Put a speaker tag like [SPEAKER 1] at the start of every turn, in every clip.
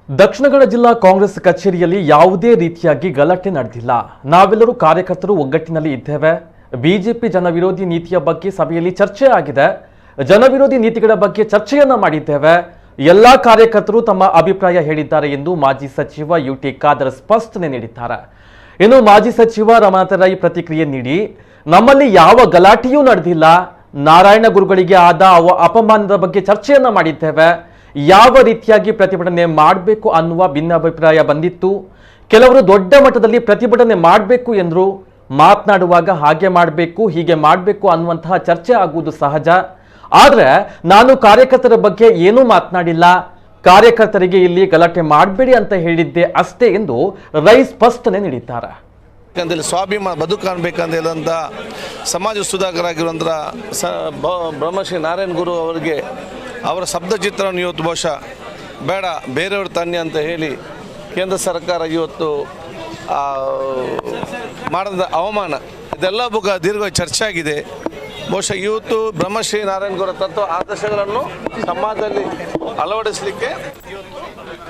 [SPEAKER 1] ದಕ್ಷಿಣ ಕನ್ನಡ ಜಿಲ್ಲಾ ಕಾಂಗ್ರೆಸ್ ಕಚೇರಿಯಲ್ಲಿ ಯಾವುದೇ ರೀತಿಯಾಗಿ ಗಲಾಟೆ ನಡೆದಿಲ್ಲ. ನಾವೆಲ್ಲರೂ ಕಾರ್ಯಕರ್ತರು ಒಗ್ಗಟ್ಟಿನಲ್ಲಿ ಇದ್ದೇವೆ. ಬಿಜೆಪಿ ಜನವಿರೋಧಿ ನೀತಿಯ ಬಗ್ಗೆ ಸಭೆಯಲ್ಲಿ ಚರ್ಚೆ ಆಗಿದೆ. ಜನವಿರೋಧಿ ನೀತಿಗಳ ಬಗ್ಗೆ ಚರ್ಚೆಯನ್ನ ಮಾಡಿದ್ದೇವೆ. ಎಲ್ಲಾ ಕಾರ್ಯಕರ್ತರು ತಮ್ಮ ಅಭಿಪ್ರಾಯ ಹೇಳಿದ್ದಾರೆ ಎಂದು ಮಾಜಿ ಸಚಿವ ಯುಟಿ ಖಾದರ್ ಸ್ಪಷ್ಟನೆ ನೀಡಿದ್ದಾರೆ. ಇನ್ನು ಮಾಜಿ ಸಚಿವ ರಮಾನಾಥ ರೈ ಪ್ರತಿಕ್ರಿಯೆ ನೀಡಿ, ನಮ್ಮಲ್ಲಿ ಯಾವ ಗಲಾಟೆಯೂ ನಡೆದಿಲ್ಲ. ನಾರಾಯಣ ಗುರುಗಳಿಗೆ ಆದ ಅಪಮಾನದ ಬಗ್ಗೆ ಚರ್ಚೆಯನ್ನ ಮಾಡಿದ್ದೇವೆ. ಯಾವ ರೀತಿಯಾಗಿ ಪ್ರತಿಭಟನೆ ಮಾಡಬೇಕು ಅನ್ನುವ ಭಿನ್ನಾಭಿಪ್ರಾಯ ಬಂದಿತ್ತು. ಕೆಲವರು ದೊಡ್ಡ ಮಟ್ಟದಲ್ಲಿ ಪ್ರತಿಭಟನೆ ಮಾಡಬೇಕು ಎಂದರು. ಮಾತನಾಡುವಾಗ ಹಾಗೆ ಮಾಡಬೇಕು ಹೀಗೆ ಮಾಡಬೇಕು ಅನ್ನುವಂತಹ ಚರ್ಚೆ ಆಗುವುದು ಸಹಜ. ಆದರೆ ನಾನು ಕಾರ್ಯಕರ್ತರ ಬಗ್ಗೆ ಏನೂ ಮಾತನಾಡಿಲ್ಲ. ಕಾರ್ಯಕರ್ತರಿಗೆ ಇಲ್ಲಿ ಗಲಾಟೆ ಮಾಡಬೇಡಿ ಅಂತ ಹೇಳಿದ್ದೆ ಅಷ್ಟೇ ಎಂದು ರೈ ಸ್ಪಷ್ಟನೆ ನೀಡಿದ್ದಾರೆ.
[SPEAKER 2] ಸ್ವಾಭಿಮಾನ ಬದುಕಬೇಕಂತ ಹೇಳಿದಂಥ ಸಮಾಜ ಸುಧಾಕರಾಗಿರುವಂಥ ಬ್ರಹ್ಮಶ್ರೀ ನಾರಾಯಣ ಗುರು ಅವರಿಗೆ ಅವರ ಶಬ್ದ ಚಿತ್ರವನ್ನು ಇವತ್ತು ಬಹುಶಃ ಬೇಡ ಬೇರೆಯವರು ತನ್ನಿ ಅಂತ ಹೇಳಿ ಕೇಂದ್ರ ಸರ್ಕಾರ ಇವತ್ತು ಮಾಡಿದ ಅವಮಾನ ಇದೆಲ್ಲ ದೀರ್ಘ ಚರ್ಚೆ ಆಗಿದೆ. ಬಹುಶಃ ಇವತ್ತು ಬ್ರಹ್ಮಶ್ರೀ ನಾರಾಯಣ ಗುರು ತತ್ವ ಆದರ್ಶಗಳನ್ನು ಸಮಾಜದಲ್ಲಿ ಅಳವಡಿಸಲಿಕ್ಕೆ ಇವತ್ತು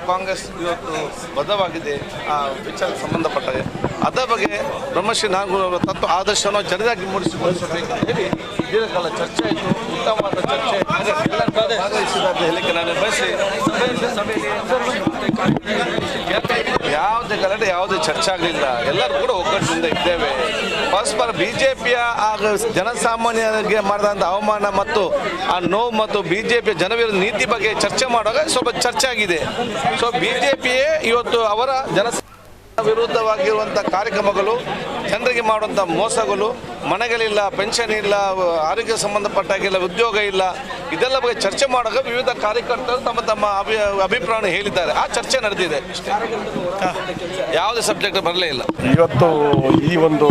[SPEAKER 2] ಕಾಂಗ್ರೆಸ್ ಇವತ್ತು ಬದ್ಧವಾಗಿದೆ. ಆ ವಿಚಾರಕ್ಕೆ ಸಂಬಂಧಪಟ್ಟಾಗ ಅದರ ಬಗ್ಗೆ ಬ್ರಹ್ಮಶ್ರೀ ನಾರಾಯಣ ಗುರು ಅವರ ತತ್ವ ಆದರ್ಶವನ್ನು ಜನರಾಗಿ ಮೂಡಿಸಿಕೊಳ್ಳಬೇಕಂತ ಹೇಳಿ ದೀರ್ಘಕಾಲ ಚರ್ಚೆ ಆಯಿತು. ಉತ್ತಮವಾದ ಚರ್ಚೆ ಭಾಗವಹಿಸಿದ ಅಂತ ಹೇಳಿಕೆ ನಾನು ಬಯಸಿ ಯಾವುದೇ ಗಲಾಟೆ ಯಾವುದೇ ಚರ್ಚೆ ಆಗಲಿಲ್ಲ. ಎಲ್ಲರೂ ಕೂಡ ಒಗ್ಗಟ್ಟಿನಿಂದ ಇದ್ದೇವೆ. ಪರಸ್ಪರ ಬಿಜೆಪಿಯ ಜನಸಾಮಾನ್ಯರಿಗೆ ಮಾಡಿದಂಥ ಅವಮಾನ ಮತ್ತು ಆ ನೋವು ಮತ್ತು ಬಿಜೆಪಿಯ ಜನವಿರೋಧಿ ನೀತಿ ಬಗ್ಗೆ ಚರ್ಚೆ ಮಾಡುವಾಗ ಸ್ವಲ್ಪ ಚರ್ಚೆ ಆಗಿದೆ. ಸೊ ಬಿಜೆಪಿಯೇ ಇವತ್ತು ಅವರ ವಿರುದ್ಧವಾಗಿರುವಂಥ ಕಾರ್ಯಕ್ರಮಗಳು, ಜನರಿಗೆ ಮಾಡುವಂಥ ಮೋಸಗಳು, ಮನೆಗಳಿಲ್ಲ, ಪೆನ್ಷನ್ ಇಲ್ಲ, ಆರೋಗ್ಯ ಸಂಬಂಧಪಟ್ಟಾಗಿಲ್ಲ, ಉದ್ಯೋಗ ಇಲ್ಲ, ಇದೆಲ್ಲ ಬಗ್ಗೆ ಚರ್ಚೆ ಮಾಡುವಾಗ ವಿವಿಧ ಕಾರ್ಯಕರ್ತರು ತಮ್ಮ ತಮ್ಮ ಅಭಿಪ್ರಾಯ ಹೇಳಿದ್ದಾರೆ. ಆ ಚರ್ಚೆ ನಡೆದಿದೆ. ಯಾವುದೇ ಸಬ್ಜೆಕ್ಟ್ ಬರಲೇ ಇಲ್ಲ.
[SPEAKER 3] ಇವತ್ತು ಈ ಒಂದು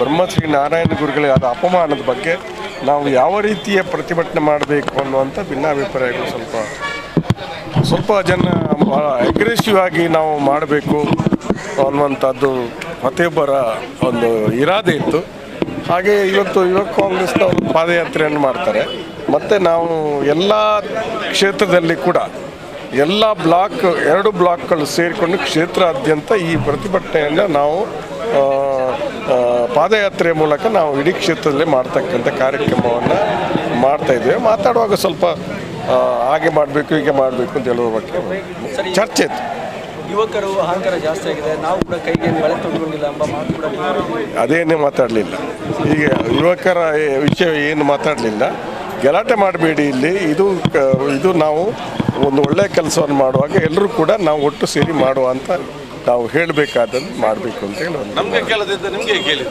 [SPEAKER 3] ಬ್ರಹ್ಮಶ್ರೀ ನಾರಾಯಣ ಗುರುಗಳಿಗಾದ ಅಪಮಾನದ ಬಗ್ಗೆ ನಾವು ಯಾವ ರೀತಿಯ ಪ್ರತಿಭಟನೆ ಮಾಡಬೇಕು ಅನ್ನುವಂಥ ಭಿನ್ನಾಭಿಪ್ರಾಯಗಳು ಸ್ವಲ್ಪ ಜನ ಅಗ್ರೆಸಿವ್ ಆಗಿ ನಾವು ಮಾಡಬೇಕು ಅನ್ನುವಂಥದ್ದು ಪ್ರತಿಯೊಬ್ಬರ ಒಂದು ಇರಾದೆ ಇತ್ತು. ಹಾಗೆ ಇವತ್ತು ಯುವ ಕಾಂಗ್ರೆಸ್ನವರು ಪಾದಯಾತ್ರೆಯನ್ನು ಮಾಡ್ತಾರೆ. ಮತ್ತು ನಾವು ಎಲ್ಲ ಕ್ಷೇತ್ರದಲ್ಲಿ ಕೂಡ ಎಲ್ಲ ಎರಡು ಬ್ಲಾಕ್ಗಳು ಸೇರಿಕೊಂಡು ಕ್ಷೇತ್ರಾದ್ಯಂತ ಈ ಪ್ರತಿಭಟನೆಯನ್ನು ನಾವು ಪಾದಯಾತ್ರೆ ಮೂಲಕ ನಾವು ಇಡೀ ಕ್ಷೇತ್ರದಲ್ಲಿ ಮಾಡ್ತಕ್ಕಂಥ ಕಾರ್ಯಕ್ರಮವನ್ನು ಮಾಡ್ತಾಯಿದ್ದೇವೆ. ಮಾತಾಡುವಾಗ ಸ್ವಲ್ಪ ಹಾಗೆ ಮಾಡಬೇಕು ಹೀಗೆ ಮಾಡಬೇಕು ಅಂತ ಹೇಳುವ ಬಗ್ಗೆ ಚರ್ಚೆ ಇತ್ತು.
[SPEAKER 4] ಯುವಕರು ಅಹಂಕಾರ ಜಾಸ್ತಿ ಆಗಿದೆ, ನಾವು ಕೂಡ ಕೈಗೆ ಬಳೆ ತೊಗೊಂಡಿಲ್ಲ ಎಂಬ ಮಾತು ಕೂಡ
[SPEAKER 3] ಅದೇನೇ ಮಾತಾಡಲಿಲ್ಲ. ಈಗ ಯುವಕರ ವಿಷಯ ಏನು ಮಾತಾಡಲಿಲ್ಲ. ಗಲಾಟೆ ಮಾಡಬೇಡಿ ಇಲ್ಲಿ, ಇದು ನಾವು ಒಂದು ಒಳ್ಳೆಯ ಕೆಲಸವನ್ನು ಮಾಡುವಾಗ ಎಲ್ಲರೂ ಕೂಡ ನಾವು ಒಟ್ಟು ಸೇರಿ ಮಾಡುವ ಅಂತ ನಾವು ಹೇಳಬೇಕಾದದ್ದು ಮಾಡಬೇಕು ಅಂತ ಹೇಳಿ
[SPEAKER 2] ನಮಗೆ ಕೇಳದಿದ್ದ ನಿಮಗೆ ಕೇಳಿ